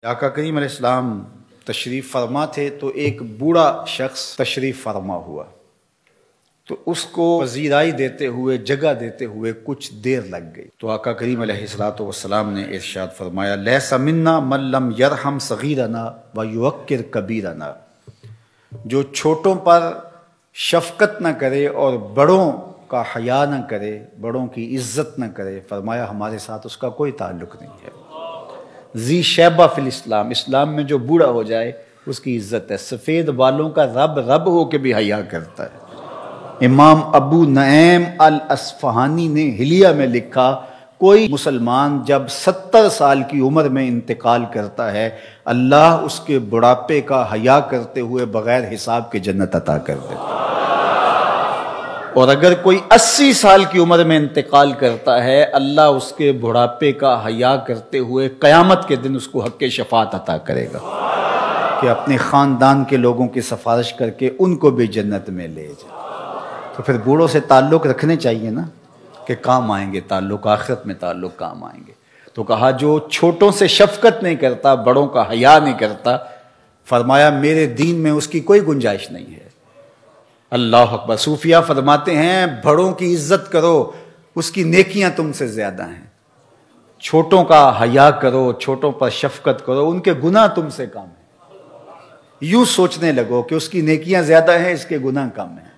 आका करीम अलैहिस्सलाम तशरीफ़ फरमा थे तो एक बूढ़ा शख्स तशरीफ़ फरमा हुआ, तो उसको पजीराई देते हुए, जगह देते हुए कुछ देर लग गई। तो आका करीम अलैहिस्सलातु वस्सलाम ने इरशाद फरमाया, लैसा मिन्ना मन लम यरहम सगीरना व युवक्किर कबीरना, जो छोटों पर शफकत न करे और बड़ों का हया न करे, बड़ों की इज्जत न करे, फरमाया हमारे साथ उसका कोई ताल्लुक़ नहीं है। जी शैबा फिल इस्लाम, इस्लाम में जो बूढ़ा हो जाए उसकी इज्जत है। सफ़ेद बालों का रब हो के भी हया करता है। इमाम अबू नईम अल अस्फहानी ने हिलिया में लिखा, कोई मुसलमान जब 70 साल की उम्र में इंतकाल करता है, अल्लाह उसके बुढ़ापे का हया करते हुए बगैर हिसाब के जन्नत अता कर देता है। और अगर कोई 80 साल की उम्र में इंतकाल करता है, अल्लाह उसके बुढ़ापे का हया करते हुए क़यामत के दिन उसको हक़ शफ़ाअत अता करेगा कि अपने ख़ानदान के लोगों की सिफारिश करके उनको भी जन्नत में ले जाए। तो फिर बूढ़ों से ताल्लुक़ रखने चाहिए ना, कि काम आएंगे ताल्लुक़, आखिरत में ताल्लुक़ काम आएंगे। तो कहा जो छोटों से शफ़क़त नहीं करता, बड़ों का हया नहीं करता, फरमाया मेरे दीन में उसकी कोई गुंजाइश नहीं है। अल्लाह अकबर। सूफिया फरमाते हैं बड़ों की इज्जत करो, उसकी नेकियां तुमसे ज्यादा हैं। छोटों का हया करो, छोटों पर शफकत करो, उनके गुनाह तुमसे कम है। यूं सोचने लगो कि उसकी नेकियां ज्यादा हैं, इसके गुनाह कम हैं।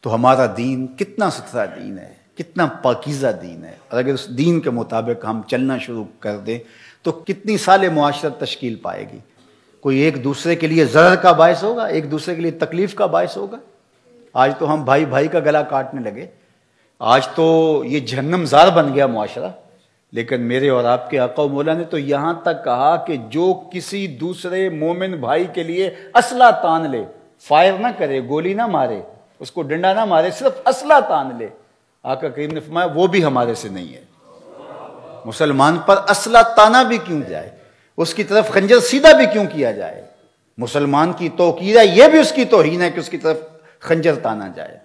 तो हमारा दीन कितना सुथरा दीन है, कितना पाकीज़ा दीन है। और अगर उस दीन के मुताबिक हम चलना शुरू कर दें तो कितनी साले मुआशरत तश्कील पाएगी। कोई एक दूसरे के लिए ज़रर का बायस होगा, एक दूसरे के लिए तकलीफ का बायस होगा। आज तो हम भाई भाई का गला काटने लगे, आज तो ये जहन्नमज़ार बन गया मुआशरा। लेकिन मेरे और आपके आका व मौला ने तो यहाँ तक कहा कि जो किसी दूसरे मोमिन भाई के लिए असला तान ले, फायर ना करे, गोली ना मारे, उसको डंडा ना मारे, सिर्फ असला तान ले, आका करीम ने फरमाया वो भी हमारे से नहीं है। मुसलमान पर असला ताना भी क्यों जाए, उसकी तरफ खंजर सीधा भी क्यों किया जाए। मुसलमान की तौकीर है, यह भी उसकी तौहीन है कि उसकी तरफ खंजर ताना जाए।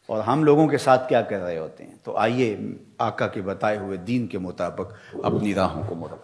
और हम लोगों के साथ क्या कर रहे होते हैं। तो आइए आका के बताए हुए दीन के मुताबिक अपनी राहों को मुड़ो।